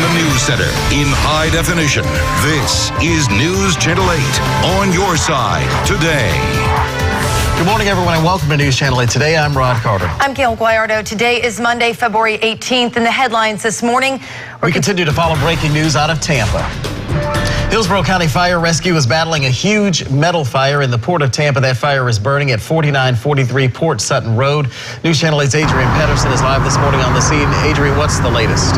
the news center in high definition. This is News Channel 8 on your side today. Good morning, everyone, and welcome to News Channel 8. Today, I'm Rod Carter. I'm Gail Guayardo. Today is Monday, February 18th. In the headlines this morning, we continue to follow breaking news out of Tampa. Hillsborough County Fire Rescue is battling a huge metal fire in the Port of Tampa. That fire is burning at 4943 Port Sutton Road. News Channel 8's Adrian Pedersen is live this morning on the scene. Adrian, what's the latest?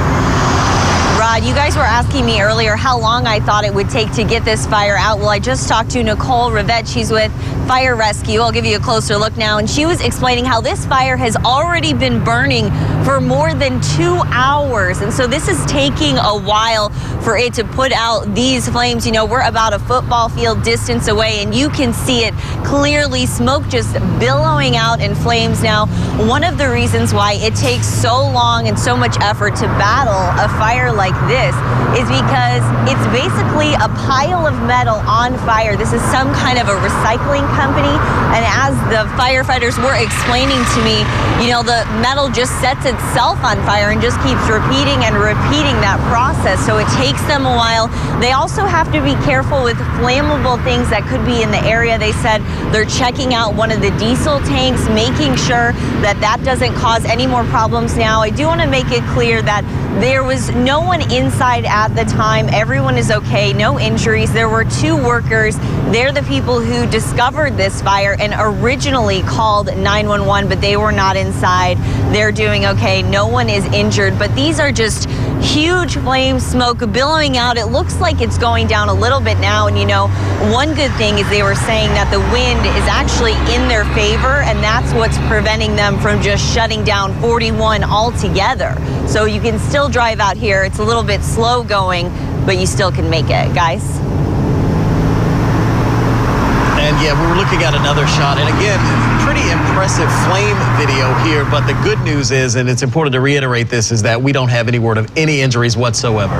Rod, you guys were asking me earlier how long I thought it would take to get this fire out. Well, I just talked to Nicole Rivette. She's with Fire Rescue. I'll give you a closer look now. And she was explaining how this fire has already been burning for more than 2 hours. And so this is taking a while for it to put out these flames. You know, we're about a football field distance away, and you can see it clearly, smoke just billowing out in flames. Now, one of the reasons why it takes so long and so much effort to battle a fire like this is because it's basically a pile of metal on fire. This is some kind of a recycling company, and as the firefighters were explaining to me, you know, the metal just sets itself on fire and just keeps repeating and repeating that process, so it takes them a while. They also have to be careful with flammable things that could be in the area. They said they're checking out one of the diesel tanks, making sure that that doesn't cause any more problems. Now, I do want to make it clear that there was no one inside at the time. Everyone is okay, no injuries. There were 2 workers. They're the people who discovered this fire and originally called 911, but they were not inside. They're doing okay. No one is injured, but these are just huge flame smoke billowing out. It looks like it's going down a little bit now, and you know, one good thing is they were saying that the wind is actually in their favor, and that's what's preventing them from just shutting down 41 altogether. So you can still drive out here. It's a little bit slow going, but you still can make it, guys. And yeah, we were looking at another shot, and again, pretty impressive flame video here, but the good news is, and it's important to reiterate this, is that we don't have any word of any injuries whatsoever.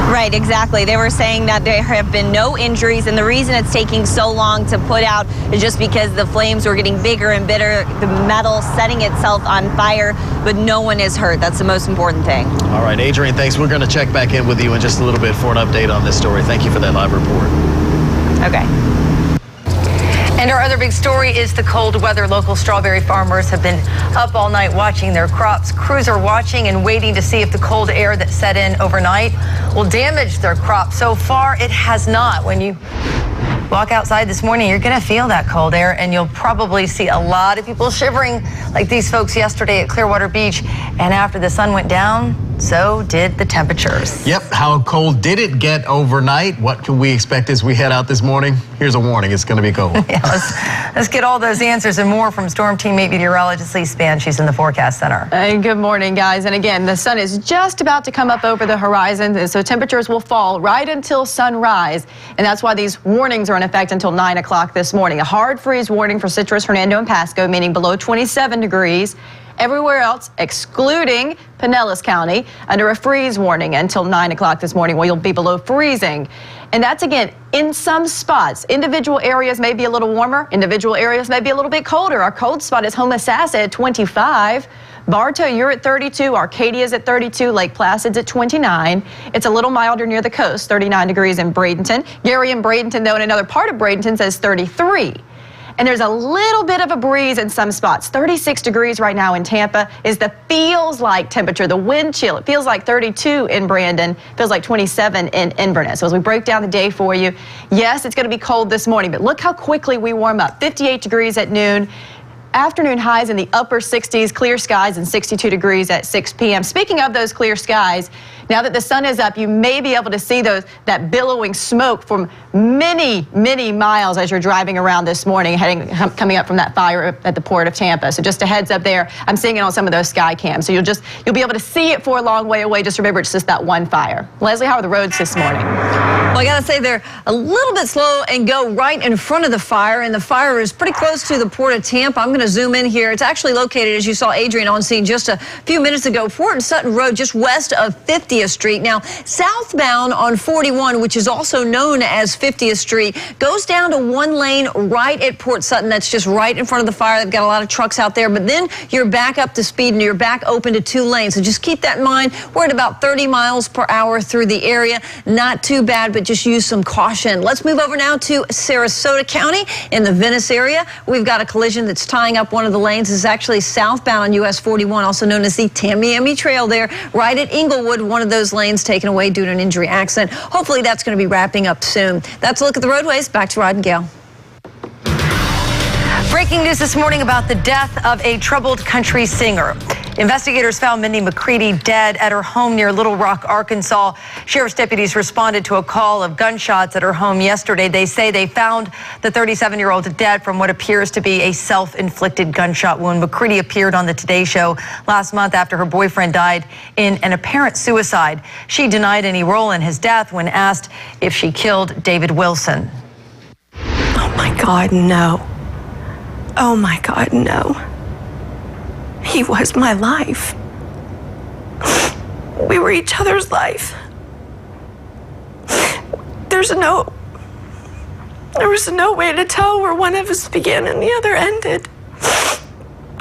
Right, exactly. They were saying that there have been no injuries, and the reason it's taking so long to put out is just because the flames were getting bigger and bigger, the metal setting itself on fire, but no one is hurt. That's the most important thing. All right, Adrian, thanks. We're going to check back in with you in just a little bit for an update on this story. Thank you for that live report. Okay. And our other big story is the cold weather. Local strawberry farmers have been up all night watching their crops. Crews are watching and waiting to see if the cold air that set in overnight will damage their crops. So far, it has not. When you walk outside this morning, you're going to feel that cold air, and you'll probably see a lot of people shivering like these folks yesterday at Clearwater Beach. And after the sun went down, so did the temperatures. Yep. How cold did it get overnight? What can we expect as we head out this morning? Here's a warning. It's going to be cold. Yeah, let's get all those answers and more from Storm Team 8 meteorologist Lee Spann. She's in the forecast center. Good morning, guys. And again, the sun is just about to come up over the horizon, so temperatures will fall right until sunrise. And that's why these warnings are in effect until 9 o'clock this morning. A hard freeze warning for Citrus, Hernando, and Pasco, meaning below 27 degrees. Everywhere else, excluding Pinellas County, under a freeze warning until 9 o'clock this morning, where you'll be below freezing. And that's, again, in some spots. Individual areas may be a little warmer. Individual areas may be a little bit colder. Our cold spot is Homosassa at 25. Bartow, you're at 32. Arcadia's at 32. Lake Placid's at 29. It's a little milder near the coast, 39 degrees in Bradenton. Gary and Bradenton, though, in another part of Bradenton, says 33. And there's a little bit of a breeze in some spots. 36 degrees right now in Tampa is the feels like temperature, the wind chill. It feels like 32 in Brandon, feels like 27 in Inverness. So as we break down the day for you, yes, it's going to be cold this morning, but look how quickly we warm up. 58 degrees at noon. Afternoon highs in the upper 60s, clear skies, and 62 degrees at 6 p.m. Speaking of those clear skies, now that the sun is up, you may be able to see that billowing smoke from many, many miles as you're driving around this morning, coming up from that fire at the Port of Tampa. So just a heads up there. I'm seeing it on some of those sky cams. So you'll be able to see it for a long way away. Just remember, it's just that one fire. Leslie, how are the roads this morning? Well, I got to say they're a little bit slow and go right in front of the fire, and the fire is pretty close to the Port of Tampa. I'm going to zoom in here. It's actually located, as you saw Adrian on scene just a few minutes ago, Port and Sutton Road, just west of 50th Street. Now, southbound on 41, which is also known as 50th 50th Street. Goes down to one lane right at Port Sutton. That's just right in front of the fire. They've got a lot of trucks out there, but then you're back up to speed and you're back open to 2 lanes. So just keep that in mind. We're at about 30 miles per hour through the area. Not too bad, but just use some caution. Let's move over now to Sarasota County in the Venice area. We've got a collision that's tying up one of the lanes. It's actually southbound on US 41, also known as the Tamiami Trail there, right at Inglewood. One of those lanes taken away due to an injury accident. Hopefully that's going to be wrapping up soon. That's a look at the roadways. Back to Rod and Gail. Breaking news this morning about the death of a troubled country singer. Investigators found Mindy McCready dead at her home near Little Rock, Arkansas. Sheriff's deputies responded to a call of gunshots at her home yesterday. They say they found the 37-year-old dead from what appears to be a self-inflicted gunshot wound. McCready appeared on the Today Show last month after her boyfriend died in an apparent suicide. She denied any role in his death when asked if she killed David Wilson. Oh my God, no. Oh my God, no. He was my life. We were each other's life. There was no way to tell where one of us began and the other ended.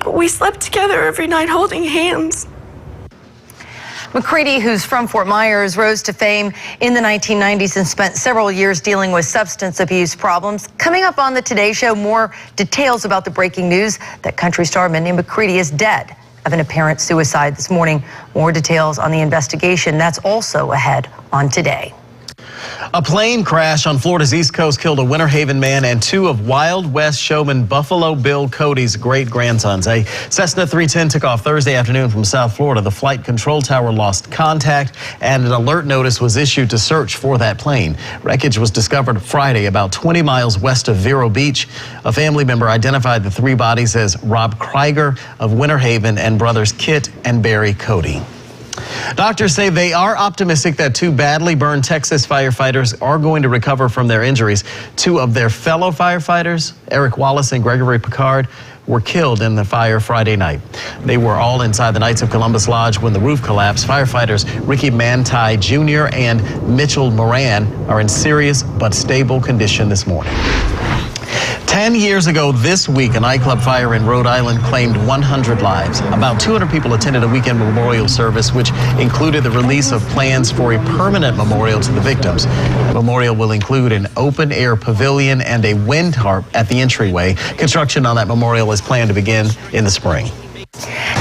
We slept together every night holding hands. McCready, who's from Fort Myers, rose to fame in the 1990s and spent several years dealing with substance abuse problems. Coming up on the Today Show, more details about the breaking news that country star Mindy McCready is dead of an apparent suicide this morning. More details on the investigation. That's also ahead on Today. A plane crash on Florida's East Coast killed a Winter Haven man and 2 of Wild West showman Buffalo Bill Cody's great-grandsons. A Cessna 310 took off Thursday afternoon from South Florida. The flight control tower lost contact, and an alert notice was issued to search for that plane. Wreckage was discovered Friday about 20 miles west of Vero Beach. A family member identified the 3 bodies as Rob Krieger of Winter Haven and brothers Kit and Barry Cody. Doctors say they are optimistic that 2 badly burned Texas firefighters are going to recover from their injuries. 2 of their fellow firefighters, Eric Wallace and Gregory Picard, were killed in the fire Friday night. They were all inside the Knights of Columbus Lodge when the roof collapsed. Firefighters Ricky Manti Jr. and Mitchell Moran are in serious but stable condition this morning. 10 years ago this week, a nightclub fire in Rhode Island claimed 100 lives. About 200 people attended a weekend memorial service, which included the release of plans for a permanent memorial to the victims. The memorial will include an open-air pavilion and a wind harp at the entryway. Construction on that memorial is planned to begin in the spring.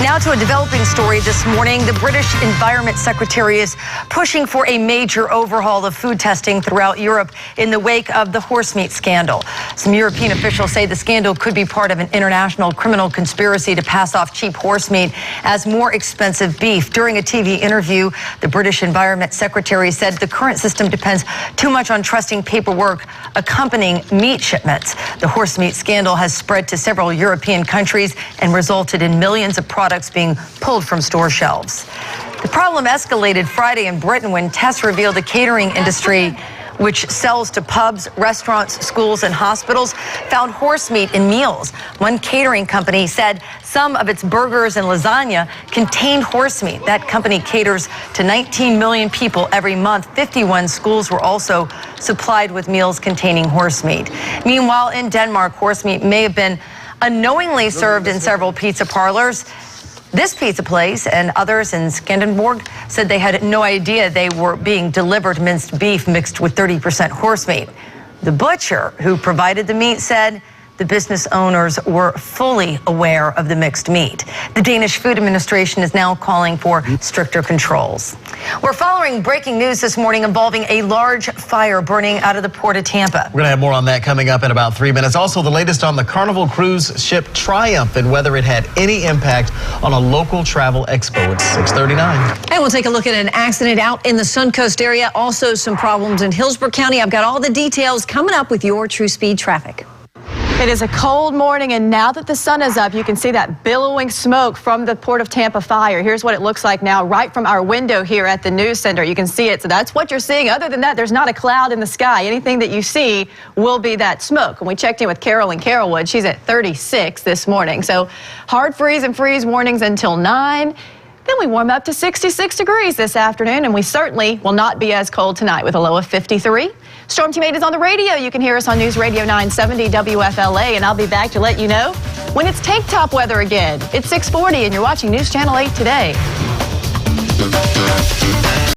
Now to a developing story this morning. The British Environment Secretary is pushing for a major overhaul of food testing throughout Europe in the wake of the horse meat scandal. Some European officials say the scandal could be part of an international criminal conspiracy to pass off cheap horse meat as more expensive beef. During a TV interview, the British Environment Secretary said the current system depends too much on trusting paperwork accompanying meat shipments. The horse meat scandal has spread to several European countries and resulted in millions of products being pulled from store shelves. The problem escalated Friday in Britain when tests revealed the catering industry, which sells to pubs, restaurants, schools, and hospitals, found horse meat in meals. One catering company said some of its burgers and lasagna contained horse meat. That company caters to 19 million people every month. 51 schools were also supplied with meals containing horse meat. Meanwhile, in Denmark, horse meat may have been unknowingly served in several pizza parlors. This pizza place and others in Skanderborg said they had no idea they were being delivered minced beef mixed with 30% horse meat. The butcher who provided the meat said the business owners were fully aware of the mixed meat. The Danish Food Administration is now calling for stricter controls. We're following breaking news this morning involving a large fire burning out of the Port of Tampa. We're going to have more on that coming up in about 3 minutes. Also, the latest on the Carnival cruise ship Triumph and whether it had any impact on a local travel expo. It's 6:39. And we'll take a look at an accident out in the Suncoast area. Also some problems in Hillsborough County. I've got all the details coming up with your True Speed traffic. It is a cold morning, and now that the sun is up, you can see that billowing smoke from the Port of Tampa fire. Here's what it looks like now right from our window here at the news center. You can see it, so that's what you're seeing. Other than that, there's not a cloud in the sky. Anything that you see will be that smoke. When we checked in with Carol in Carrollwood, she's at 36 this morning. So hard freeze and freeze warnings until 9. Then we warm up to 66 degrees this afternoon, and we certainly will not be as cold tonight with a low of 53. Storm Team 8 is on the radio. You can hear us on News Radio 970 WFLA, and I'll be back to let you know when it's tank top weather again. It's 6:40, and you're watching News Channel 8 today.